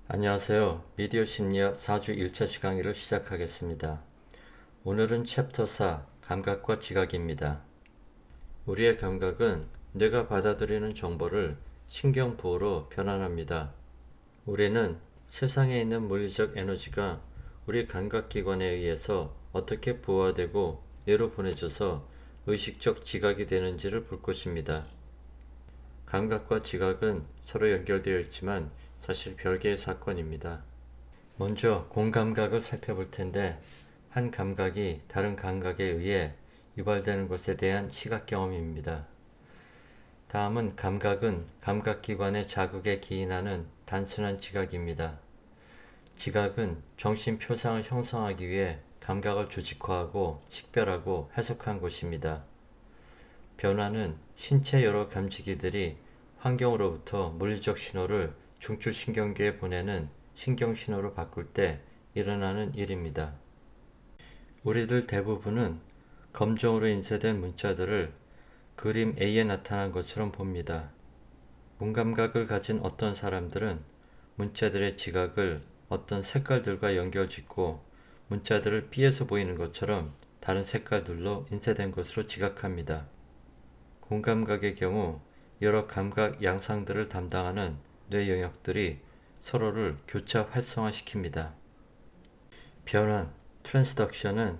안녕하세요. 미디어 심리학 4주 1차 시강의를 시작하겠습니다. 오늘은 챕터 4, 감각과 지각입니다. 우리의 감각은 뇌가 받아들이는 정보를 신경부호로 변환합니다. 우리는 세상에 있는 물리적 에너지가 우리 감각기관에 의해서 어떻게 부호화되고 뇌로 보내져서 의식적 지각이 되는지를 볼 것입니다. 감각과 지각은 서로 연결되어 있지만 사실 별개의 사건입니다. 먼저 공감각을 살펴볼 텐데 한 감각이 다른 감각에 의해 유발되는 것에 대한 시각 경험입니다. 다음은 감각은 감각기관의 자극에 기인하는 단순한 지각입니다. 지각은 정신 표상을 형성하기 위해 감각을 조직화하고 식별하고 해석한 것입니다. 변화는 신체 여러 감지기들이 환경으로부터 물리적 신호를 중추신경계에 보내는 신경신호로 바꿀 때 일어나는 일입니다. 우리들 대부분은 검정으로 인쇄된 문자들을 그림 A에 나타난 것처럼 봅니다. 문감각을 가진 어떤 사람들은 문자들의 지각을 어떤 색깔들과 연결짓고 문자들을 B에서 보이는 것처럼 다른 색깔들로 인쇄된 것으로 지각합니다. 공감각의 경우 여러 감각 양상들을 담당하는 뇌 영역들이 서로를 교차 활성화시킵니다. 변환, 트랜스덕션은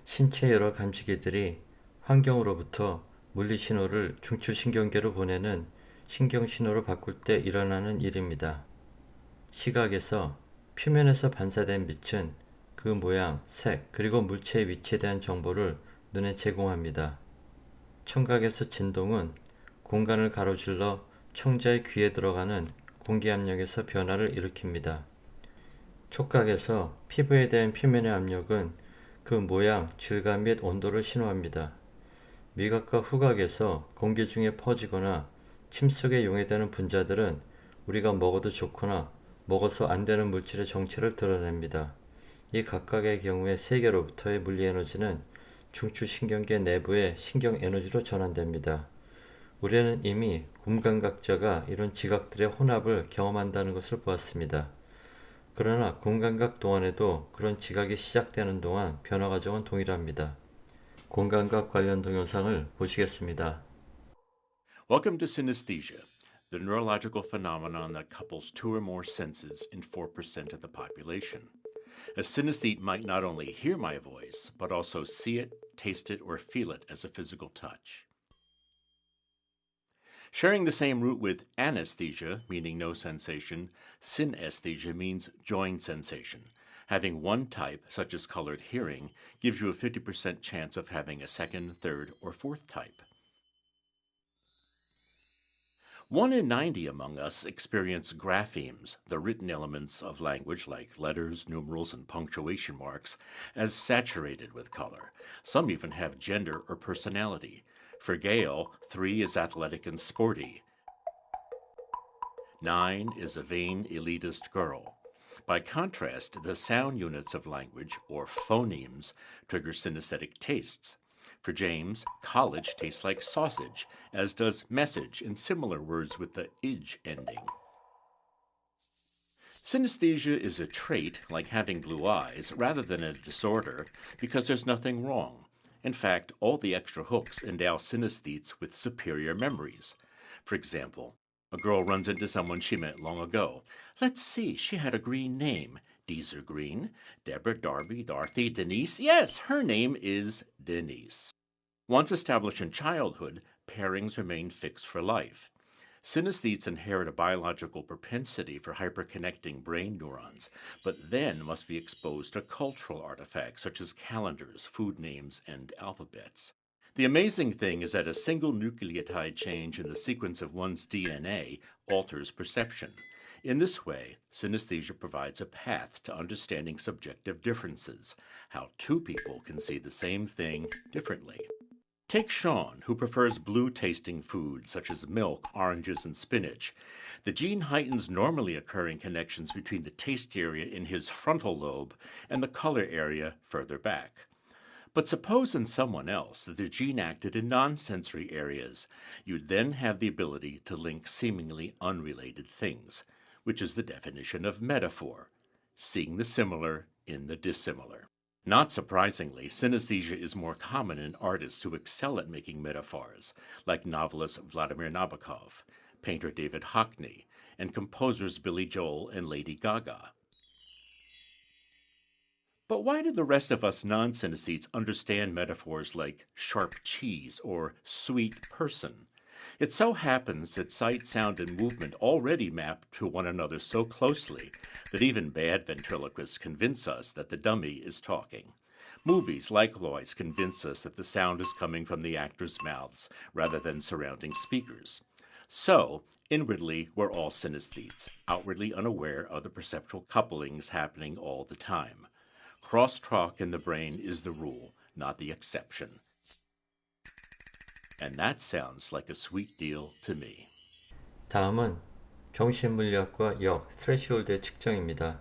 신체 여러 감지기들이 환경으로부터 물리신호를 중추신경계로 보내는 신경신호로 바꿀 때 일어나는 일입니다. 시각에서 표면에서 반사된 빛은 그 모양, 색, 그리고 물체의 위치에 대한 정보를 눈에 제공합니다. 청각에서 진동은 공간을 가로질러 청자의 귀에 들어가는 공기압력에서 변화를 일으킵니다. 촉각에서 피부에 대한 표면의 압력은 그 모양, 질감 및 온도를 신호합니다. 미각과 후각에서 공기 중에 퍼지거나 침 속에 용해되는 분자들은 우리가 먹어도 좋거나 먹어서 안 되는 물질의 정체를 드러냅니다. 이 각각의 경우에 세 개로부터의 물리에너지는 중추신경계 내부의 신경에너지로 전환됩니다. 우리는 이미 공감각자가 이런 지각들의 혼합을 경험한다는 것을 보았습니다. 그러나 공감각 동안에도 그런 지각이 시작되는 동안 변화 과정은 동일합니다. 공감각 관련 동영상을 보시겠습니다. Welcome to synesthesia, the neurological phenomenon that couples two or more senses in 4% of the population. A synesthete might not only hear my voice, but also see it, taste it, or feel it as a physical touch. Sharing the same root with anesthesia, meaning no sensation, synesthesia means joined sensation. Having one type, such as colored hearing, gives you a 50% chance of having a second, third, or fourth type. 1 in 90 among us experience graphemes, the written elements of language like letters, numerals, and punctuation marks, as saturated with color. Some even have gender or personality. For Gail, 3 is athletic and sporty. 9 is a vain, elitist girl. By contrast, the sound units of language, or phonemes, trigger synesthetic tastes. For James, college tastes like sausage, as does message and similar words with the "ige" ending. Synesthesia is a trait, like having blue eyes, rather than a disorder, because there's nothing wrong. In fact, all the extra hooks endow synesthetes with superior memories. For example, a girl runs into someone she met long ago. Let's see, she had a green name. Deezer Green, Deborah, Darby, Dorothy, Denise. Yes, her name is Denise. Once established in childhood, pairings remain fixed for life. Synesthetes inherit a biological propensity for hyperconnecting brain neurons, but then must be exposed to cultural artifacts such as calendars, food names, and alphabets. The amazing thing is that a single nucleotide change in the sequence of one's DNA alters perception. In this way, synesthesia provides a path to understanding subjective differences, how two people can see the same thing differently. Take Sean, who prefers blue-tasting foods such as milk, oranges, and spinach. The gene heightens normally occurring connections between the taste area in his frontal lobe and the color area further back. But suppose in someone else that the gene acted in non-sensory areas. You'd then have the ability to link seemingly unrelated things. which is the definition of metaphor, seeing the similar in the dissimilar. Not surprisingly, synesthesia is more common in artists who excel at making metaphors, like novelist Vladimir Nabokov, painter David Hockney, and composers Billy Joel and Lady Gaga. But why do the rest of us non-synesthetes understand metaphors like sharp cheese or sweet person? It so happens that sight, sound, and movement already map to one another so closely that even bad ventriloquists convince us that the dummy is talking. Movies likewise convince us that the sound is coming from the actors' mouths rather than surrounding speakers. So, inwardly, we're all synesthetes, outwardly unaware of the perceptual couplings happening all the time. Crosstalk in the brain is the rule, not the exception. And that sounds like a sweet deal to me. 다음은 정신물리학과 역, threshold의 측정입니다.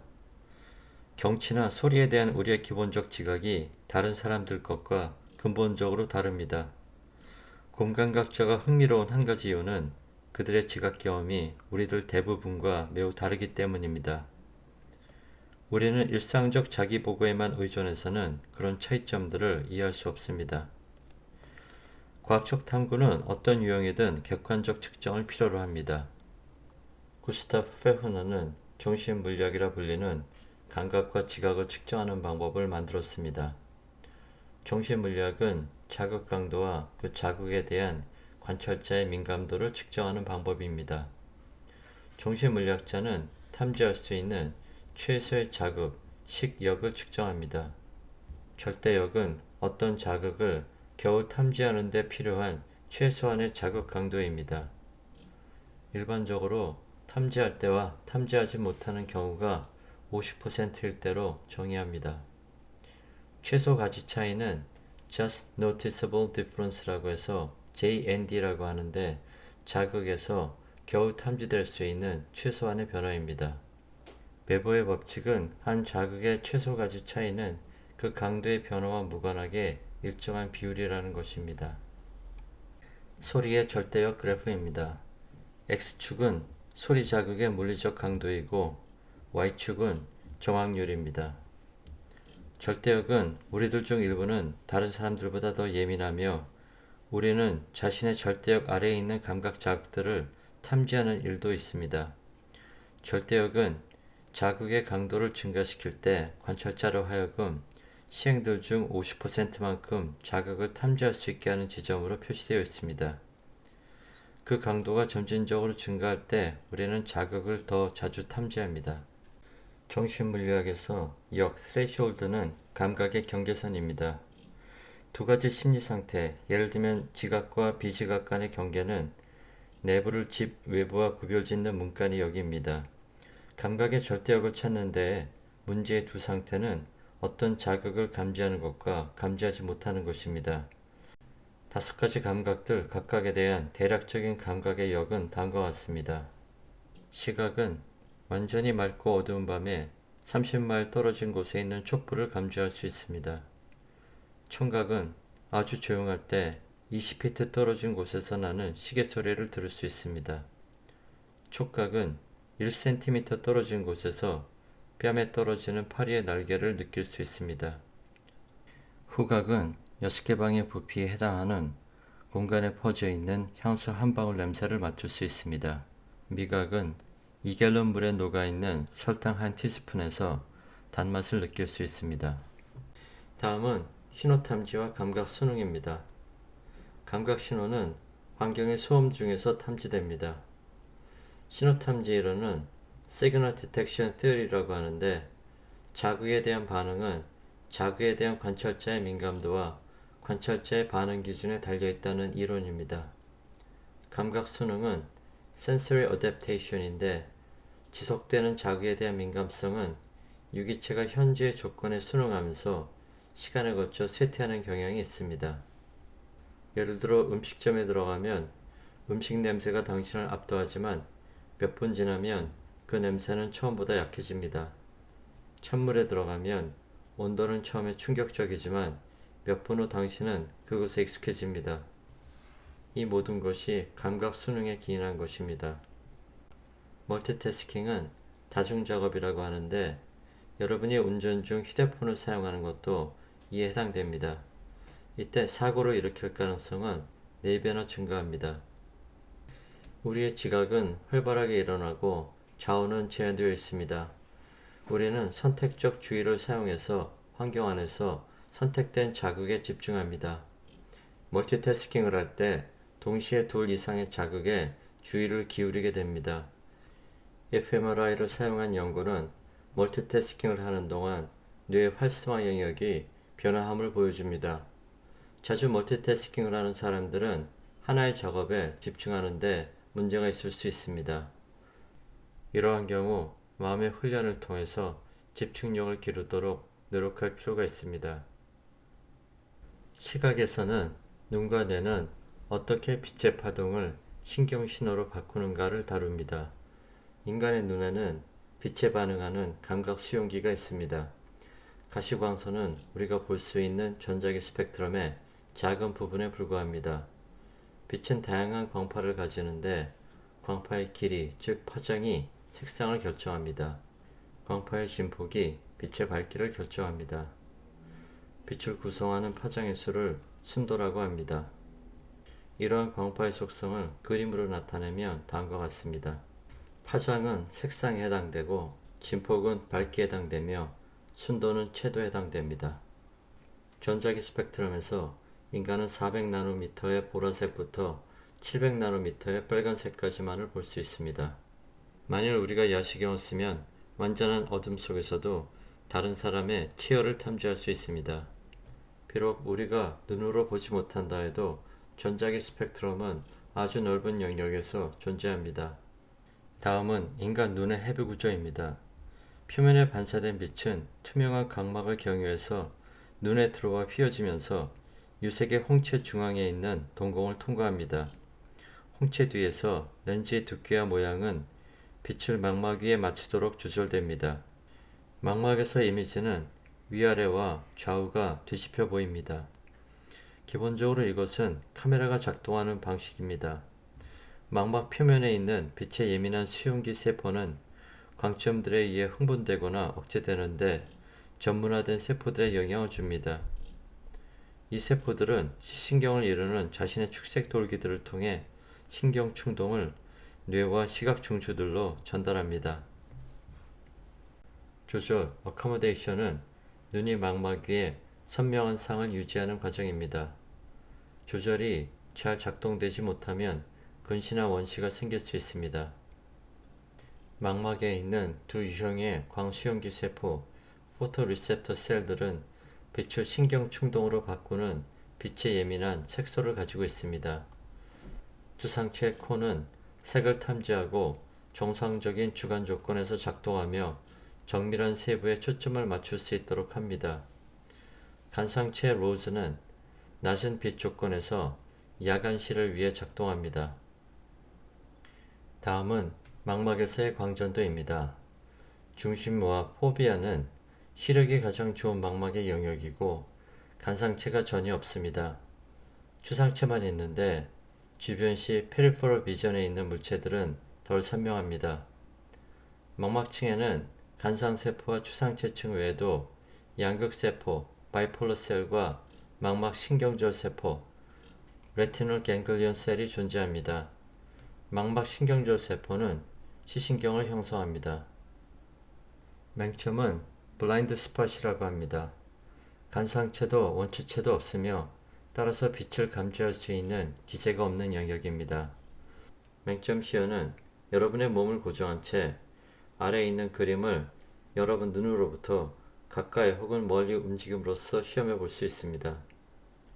경치나 소리에 대한 우리의 기본적 지각이 다른 사람들 것과 근본적으로 다릅니다. 공감각자가 흥미로운 한 가지 이유는 그들의 지각 경험이 우리들 대부분과 매우 다르기 때문입니다. 우리는 일상적 자기보고에만 의존해서는 그런 차이점들을 이해할 수 없습니다. 과학적 탐구는 어떤 유형이든 객관적 측정을 필요로 합니다. 구스타프 페흐너는 정신물리학이라 불리는 감각과 지각을 측정하는 방법을 만들었습니다. 정신물리학은 자극 강도와 그 자극에 대한 관찰자의 민감도를 측정하는 방법입니다. 정신물리학자는 탐지할 수 있는 최소의 자극, 식역을 측정합니다. 절대역은 어떤 자극을 겨우 탐지하는 데 필요한 최소한의 자극 강도입니다. 일반적으로 탐지할 때와 탐지하지 못하는 경우가 50%일 때로 정의합니다. 최소 가지 차이는 Just Noticeable Difference라고 해서 JND라고 하는데 자극에서 겨우 탐지될 수 있는 최소한의 변화입니다. 베버의 법칙은 한 자극의 최소 가지 차이는 그 강도의 변화와 무관하게 일정한 비율이라는 것입니다. 소리의 절대역 그래프입니다. X축은 소리 자극의 물리적 강도이고 Y축은 정확률입니다. 절대역은 우리들 중 일부는 다른 사람들보다 더 예민하며 우리는 자신의 절대역 아래에 있는 감각 자극들을 탐지하는 일도 있습니다. 절대역은 자극의 강도를 증가시킬 때 관찰자로 하여금 시행들 중 50%만큼 자극을 탐지할 수 있게 하는 지점으로 표시되어 있습니다. 그 강도가 점진적으로 증가할 때 우리는 자극을 더 자주 탐지합니다. 정신물리학에서 역, threshold는 감각의 경계선입니다. 두 가지 심리 상태, 예를 들면 지각과 비지각 간의 경계는 내부를 집, 외부와 구별짓는 문간이 역입니다. 감각의 절대역을 찾는 데 문제의 두 상태는 어떤 자극을 감지하는 것과 감지하지 못하는 것입니다. 다섯 가지 감각들 각각에 대한 대략적인 감각의 역은 다음과 같습니다. 시각은 완전히 맑고 어두운 밤에 30마일 떨어진 곳에 있는 촛불을 감지할 수 있습니다. 청각은 아주 조용할 때 20피트 떨어진 곳에서 나는 시계 소리를 들을 수 있습니다. 촉각은 1cm 떨어진 곳에서 뺨에 떨어지는 파리의 날개를 느낄 수 있습니다. 후각은 6개 방의 부피에 해당하는 공간에 퍼져 있는 향수 한 방울 냄새를 맡을 수 있습니다. 미각은 2갤런 물에 녹아있는 설탕 한 티스푼에서 단맛을 느낄 수 있습니다. 다음은 신호탐지와 감각 수능입니다. 감각 신호는 환경의 소음 중에서 탐지됩니다. 신호탐지 이론은 Signal Detection Theory라고 하는데 자극에 대한 반응은 자극에 대한 관찰자의 민감도와 관찰자의 반응 기준에 달려있다는 이론입니다. 감각 수능은 Sensory Adaptation인데 지속되는 자극에 대한 민감성은 유기체가 현재의 조건에 순응하면서 시간에 거쳐 쇠퇴하는 경향이 있습니다. 예를 들어 음식점에 들어가면 음식 냄새가 당신을 압도하지만 몇 분 지나면 그 냄새는 처음보다 약해집니다. 찬물에 들어가면 온도는 처음에 충격적이지만 몇 분 후 당신은 그곳에 익숙해집니다. 이 모든 것이 감각 수능에 기인한 것입니다. 멀티태스킹은 다중작업이라고 하는데 여러분이 운전 중 휴대폰을 사용하는 것도 이에 해당됩니다. 이때 사고를 일으킬 가능성은 4배나 증가합니다. 우리의 지각은 활발하게 일어나고 좌우는 제한되어 있습니다. 우리는 선택적 주의를 사용해서 환경 안에서 선택된 자극에 집중합니다. 멀티태스킹을 할 때 동시에 둘 이상의 자극에 주의를 기울이게 됩니다. fMRI를 사용한 연구는 멀티태스킹을 하는 동안 뇌의 활성화 영역이 변화함을 보여줍니다. 자주 멀티태스킹을 하는 사람들은 하나의 작업에 집중하는데 문제가 있을 수 있습니다. 이러한 경우 마음의 훈련을 통해서 집중력을 기르도록 노력할 필요가 있습니다. 시각에서는 눈과 뇌는 어떻게 빛의 파동을 신경신호로 바꾸는가를 다룹니다. 인간의 눈에는 빛에 반응하는 감각 수용기가 있습니다. 가시광선은 우리가 볼 수 있는 전자기 스펙트럼의 작은 부분에 불과합니다. 빛은 다양한 광파를 가지는데 광파의 길이, 즉 파장이 색상을 결정합니다. 광파의 진폭이 빛의 밝기를 결정합니다. 빛을 구성하는 파장의 수를 순도라고 합니다. 이러한 광파의 속성을 그림으로 나타내면 다음과 같습니다. 파장은 색상에 해당되고 진폭은 밝기에 해당되며 순도는 채도에 해당됩니다. 전자기 스펙트럼에서 인간은 400나노미터의 보라색부터 700나노미터의 빨간색까지만을 볼 수 있습니다. 만일 우리가 야시경을 쓰면 완전한 어둠 속에서도 다른 사람의 치열을 탐지할 수 있습니다. 비록 우리가 눈으로 보지 못한다 해도 전자기 스펙트럼은 아주 넓은 영역에서 존재합니다. 다음은 인간 눈의 해부 구조입니다. 표면에 반사된 빛은 투명한 각막을 경유해서 눈에 들어와 휘어지면서 유색의 홍채 중앙에 있는 동공을 통과합니다. 홍채 뒤에서 렌즈의 두께와 모양은 빛을 망막 위에 맞추도록 조절됩니다. 망막에서 이미지는 위아래와 좌우가 뒤집혀 보입니다. 기본적으로 이것은 카메라가 작동하는 방식입니다. 망막 표면에 있는 빛에 예민한 수용기 세포는 광점들에 의해 흥분되거나 억제되는데 전문화된 세포들에 영향을 줍니다. 이 세포들은 시신경을 이루는 자신의 축색 돌기들을 통해 신경 충동을 뇌와 시각 중추들로 전달합니다. 조절, 어커모데이션은 눈이 망막 위에 선명한 상을 유지하는 과정입니다. 조절이 잘 작동되지 못하면 근시나 원시가 생길 수 있습니다. 망막에 있는 두 유형의 광수용기 세포, 포토리셉터 셀들은 빛을 신경 충동으로 바꾸는 빛에 예민한 색소를 가지고 있습니다. 주상체 콘은 색을 탐지하고 정상적인 주간 조건에서 작동하며 정밀한 세부에 초점을 맞출 수 있도록 합니다. 간상체 로즈는 낮은 빛 조건에서 야간시를 위해 작동합니다. 다음은 망막에서의 광전도입니다. 중심부와 포비아는 시력이 가장 좋은 망막의 영역이고 간상체가 전혀 없습니다. 추상체만 있는데 주변시 페리퍼럴 비전에 있는 물체들은 덜 선명합니다. 망막층에는 간상세포와 추상체층 외에도 양극세포, 바이폴러 셀과 망막 신경절 세포, 레티놀 갱글리온 셀이 존재합니다. 망막 신경절 세포는 시신경을 형성합니다. 맹점은 블라인드 스팟이라고 합니다. 간상체도 원추체도 없으며 따라서 빛을 감지할 수 있는 기제가 없는 영역입니다. 맹점 시야는 여러분의 몸을 고정한 채 아래에 있는 그림을 여러분 눈으로부터 가까이 혹은 멀리 움직임으로써 시험해 볼 수 있습니다.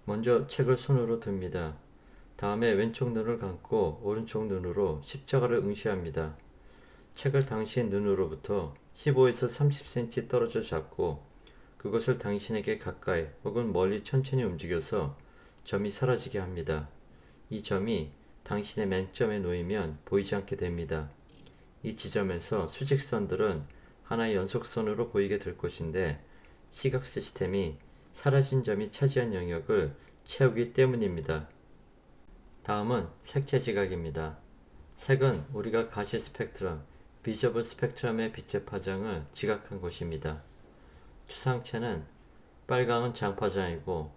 먼저 책을 손으로 듭니다. 다음에 왼쪽 눈을 감고 오른쪽 눈으로 십자가를 응시합니다. 책을 당신 눈으로부터 15에서 30cm 떨어져 잡고 그것을 당신에게 가까이 혹은 멀리 천천히 움직여서 점이 사라지게 합니다. 이 점이 당신의 맹점에 놓이면 보이지 않게 됩니다. 이 지점에서 수직선들은 하나의 연속선으로 보이게 될 것인데 시각 시스템이 사라진 점이 차지한 영역을 채우기 때문입니다. 다음은 색채 지각입니다. 색은 우리가 가시 스펙트럼, 비저블 스펙트럼의 빛의 파장을 지각한 곳입니다. 추상체는 빨강은 장파장이고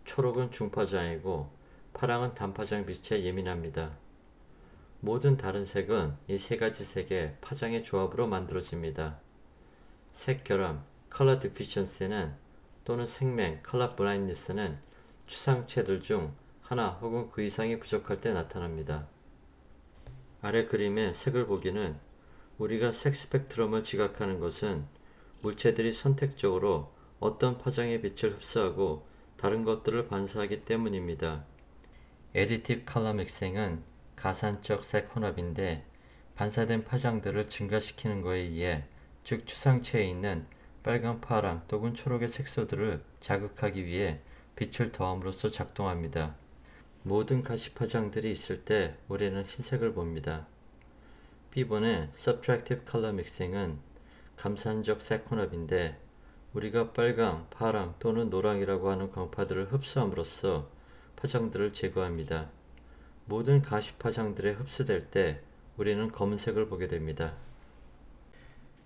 초록은 중파장이고 파랑은 단파장 빛에 예민합니다. 모든 다른 색은 이 세 가지 색의 파장의 조합으로 만들어집니다. 색 결함, 컬러 디피션시는 또는 생맹, 컬러 블라인드니스는 추상체들 중 하나 혹은 그 이상이 부족할 때 나타납니다. 아래 그림의 색을 보기는 우리가 색 스펙트럼을 지각하는 것은 물체들이 선택적으로 어떤 파장의 빛을 흡수하고 다른 것들을 반사하기 때문입니다. 애디티브 컬러 믹싱은 가산적 색 혼합인데 반사된 파장들을 증가시키는 것에 의해 즉 추상체에 있는 빨강, 파랑 또는 초록의 색소들을 자극하기 위해 빛을 더함으로써 작동합니다. 모든 가시 파장들이 있을 때 우리는 흰색을 봅니다. B번의 Subtractive Color Mixing은 감산적 색 혼합인데 우리가 빨강, 파랑 또는 노랑이라고 하는 광파들을 흡수함으로써 파장들을 제거합니다. 모든 가시 파장들에 흡수될 때 우리는 검은색을 보게 됩니다.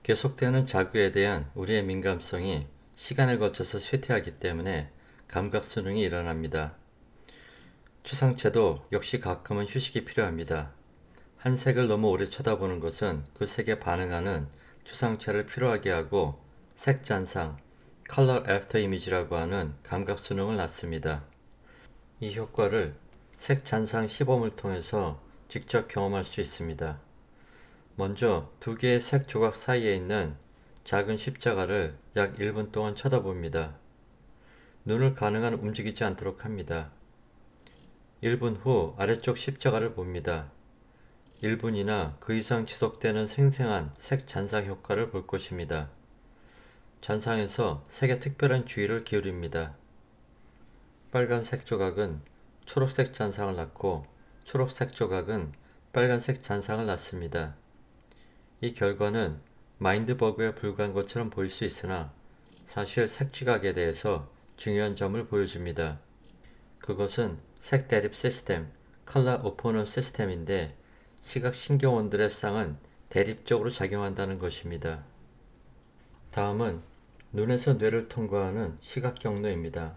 계속되는 자극에 대한 우리의 민감성이 시간을 거쳐서 쇠퇴하기 때문에 감각 순응이 일어납니다. 추상체도 역시 가끔은 휴식이 필요합니다. 한 색을 너무 오래 쳐다보는 것은 그 색에 반응하는 추상체를 피로하게 하고 색 잔상, Color After Image라고 하는 감각 순응을 낳습니다. 이 효과를 색 잔상 시범을 통해서 직접 경험할 수 있습니다. 먼저 두 개의 색 조각 사이에 있는 작은 십자가를 약 1분 동안 쳐다봅니다. 눈을 가능한 움직이지 않도록 합니다. 1분 후 아래쪽 십자가를 봅니다. 1분이나 그 이상 지속되는 생생한 색 잔상 효과를 볼 것입니다. 잔상에서 색에 특별한 주의를 기울입니다. 빨간색 조각은 초록색 잔상을 낳고 초록색 조각은 빨간색 잔상을 낳습니다. 이 결과는 마인드버그에 불과한 것처럼 보일 수 있으나 사실 색지각에 대해서 중요한 점을 보여줍니다. 그것은 색 대립 시스템, 컬러 오포넌 시스템인데 시각 신경원들의 쌍은 대립적으로 작용한다는 것입니다. 다음은 눈에서 뇌를 통과하는 시각 경로입니다.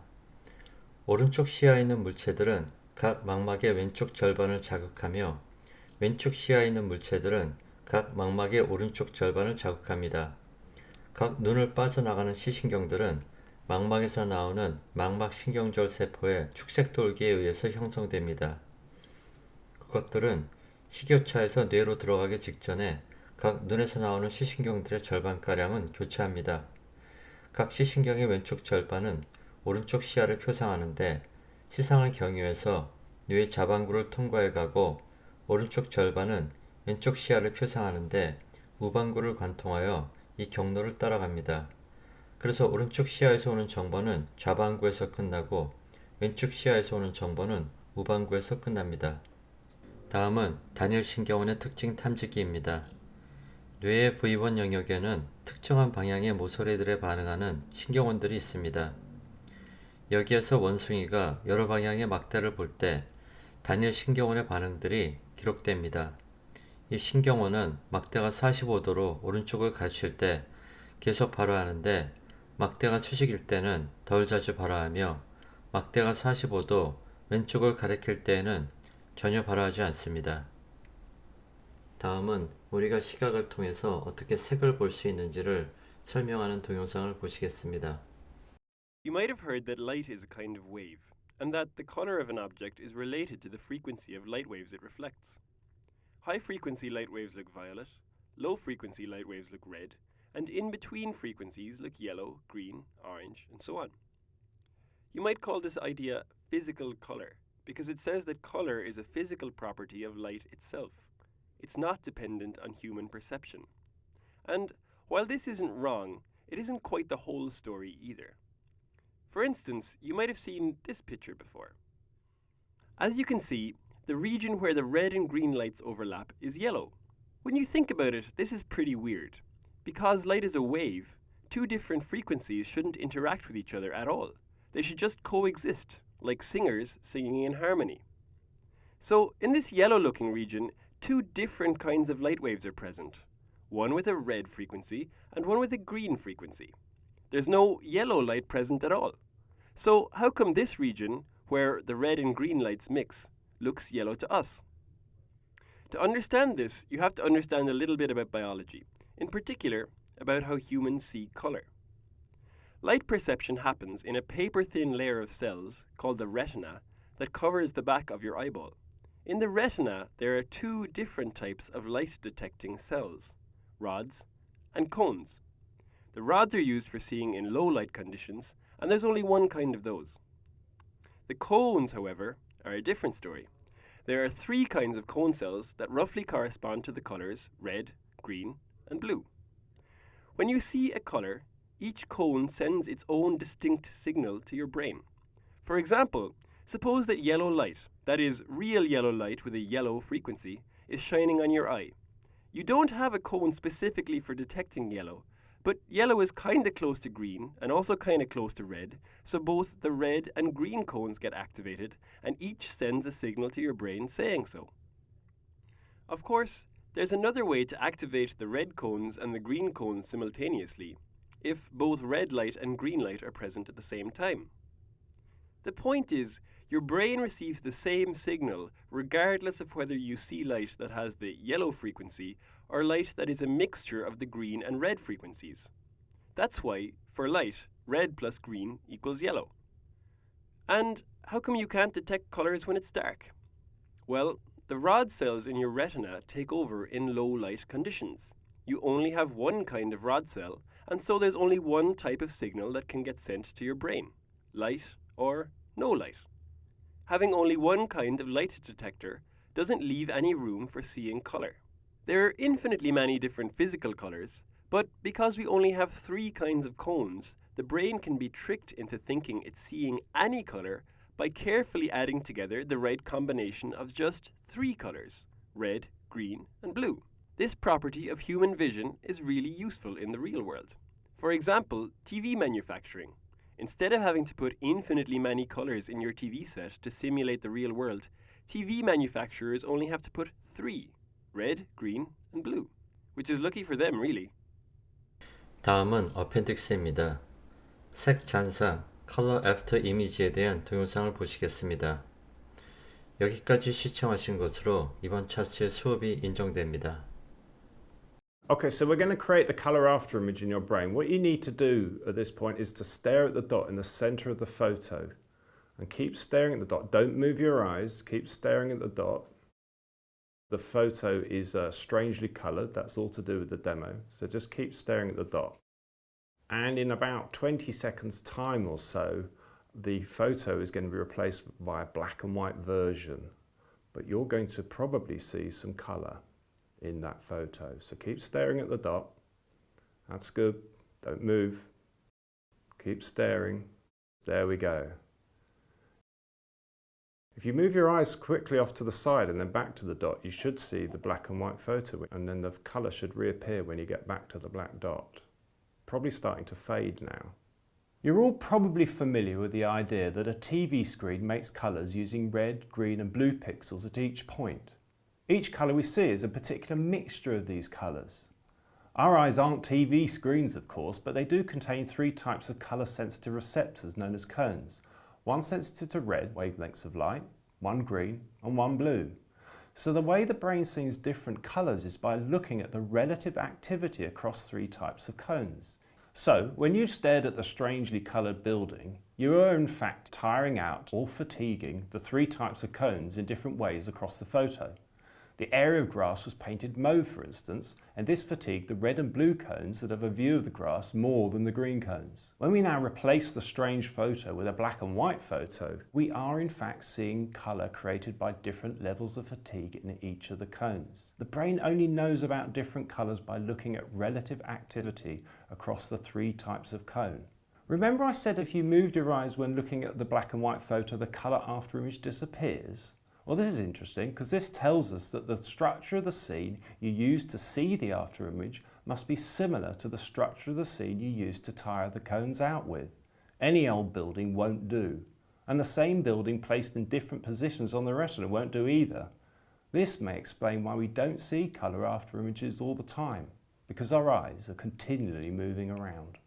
오른쪽 시야에 있는 물체들은 각 망막의 왼쪽 절반을 자극하며 왼쪽 시야에 있는 물체들은 각 망막의 오른쪽 절반을 자극합니다. 각 눈을 빠져나가는 시신경들은 망막에서 나오는 망막신경절 세포의 축색돌기에 의해서 형성됩니다. 그것들은 식교차에서 뇌로 들어가기 직전에 각 눈에서 나오는 시신경들의 절반가량은 교차합니다. 각 시신경의 왼쪽 절반은 오른쪽 시야를 표상하는데 시상을 경유해서 뇌의 자반구를 통과해 가고 오른쪽 절반은 왼쪽 시야를 표상하는데 우반구를 관통하여 이 경로를 따라갑니다. 그래서 오른쪽 시야에서 오는 정보는 좌반구에서 끝나고 왼쪽 시야에서 오는 정보는 우반구에서 끝납니다. 다음은 단일 신경원의 특징 탐지기입니다. 뇌의 V1 영역에는 특정한 방향의 모서리들에 반응하는 신경원들이 있습니다. 여기에서 원숭이가 여러 방향의 막대를 볼 때 단일 신경원의 반응들이 기록됩니다. 이 신경원은 막대가 45도로 오른쪽을 가르칠 때 계속 발화하는데 막대가 수직일 때는 덜 자주 발화하며 막대가 45도 왼쪽을 가리킬 때에는 전혀 발화하지 않습니다. 다음은 우리가 시각을 통해서 어떻게 색을 볼 수 있는지를 설명하는 동영상을 보시겠습니다. You might have heard that light is a kind of wave, and that the color of an object is related to the frequency of light waves it reflects. High frequency light waves look violet, low frequency light waves look red, and in between frequencies look yellow, green, orange, and so on. You might call this idea physical color, because it says that color is a physical property of light itself. It's not dependent on human perception. And while this isn't wrong, it isn't quite the whole story either. For instance, you might have seen this picture before. As you can see, the region where the red and green lights overlap is yellow. When you think about it, this is pretty weird. Because light is a wave, two different frequencies shouldn't interact with each other at all. They should just coexist, like singers singing in harmony. So, in this yellow-looking region, two different kinds of light waves are present. one with a red frequency and one with a green frequency. There's no yellow light present at all. So how come this region, where the red and green lights mix, looks yellow to us? To understand this, you have to understand a little bit about biology, in particular about how humans see colour. Light perception happens in a paper-thin layer of cells called the retina that covers the back of your eyeball. In the retina, there are two different types of light-detecting cells, rods and cones. The rods are used for seeing in low light conditions, and there's only one kind of those. The cones, however, are a different story. There are three kinds of cone cells that roughly correspond to the colours red, green, and blue. When you see a colour, each cone sends its own distinct signal to your brain. For example, suppose that yellow light, that is, real yellow light with a yellow frequency, is shining on your eye. You don't have a cone specifically for detecting yellow, but yellow is kinda close to green and also kinda close to red, so both the red and green cones get activated and each sends a signal to your brain saying so. Of course, there's another way to activate the red cones and the green cones simultaneously, if both red light and green light are present at the same time. The point is, your brain receives the same signal regardless of whether you see light that has the yellow frequency or light that is a mixture of the green and red frequencies. That's why, for light, red plus green equals yellow. And how come you can't detect colours when it's dark? Well, the rod cells in your retina take over in low light conditions. You only have one kind of rod cell, and so there's only one type of signal that can get sent to your brain, light or no light. Having only one kind of light detector doesn't leave any room for seeing colour. There are infinitely many different physical colours, but because we only have three kinds of cones, the brain can be tricked into thinking it's seeing any colour by carefully adding together the right combination of just three colours, red, green, and blue. This property of human vision is really useful in the real world. For example, TV manufacturing. Instead of having to put infinitely many colours in your TV set to simulate the real world, TV manufacturers only have to put three, red, green, and blue. Which is lucky for them, really. 다음은 어펜딕스입니다. 색 잔사, Color After Image에 대한 동영상을 보시겠습니다. 여기까지 시청하신 것으로 이번 차트의 수업이 인정됩니다. Okay, so we're going to create the color after image in your brain. What you need to do at this point is to stare at the dot in the center of the photo and keep staring at the dot. Don't move your eyes, keep staring at the dot. The photo is strangely colored, that's all to do with the demo. So just keep staring at the dot. And in about 20 seconds time or so, the photo is going to be replaced by a black and white version. But you're going to probably see some color in that photo. So keep staring at the dot. That's good. Don't move. Keep staring. There we go. If you move your eyes quickly off to the side and then back to the dot, you should see the black and white photo, and then the colour should reappear when you get back to the black dot. Probably starting to fade now. You're all probably familiar with the idea that a TV screen makes colours using red, green and blue pixels at each point. Each colour we see is a particular mixture of these colours. Our eyes aren't TV screens, of course, but they do contain three types of colour-sensitive receptors known as cones. One sensitive to red wavelengths of light, one green and one blue. So the way the brain sees different colours is by looking at the relative activity across three types of cones. So when you stared at the strangely coloured building, you were in fact tiring out or fatiguing the three types of cones in different ways across the photo. The area of grass was painted mauve, for instance, and this fatigued the red and blue cones that have a view of the grass more than the green cones. When we now replace the strange photo with a black and white photo, we are in fact seeing colour created by different levels of fatigue in each of the cones. The brain only knows about different colours by looking at relative activity across the three types of cone. Remember I said if you moved your eyes when looking at the black and white photo, the colour after image disappears? Well, this is interesting because this tells us that the structure of the scene you use to see the after image must be similar to the structure of the scene you use to tire the cones out with. Any old building won't do, and the same building placed in different positions on the retina won't do either. This may explain why we don't see colour after images all the time. because our eyes are continually moving around.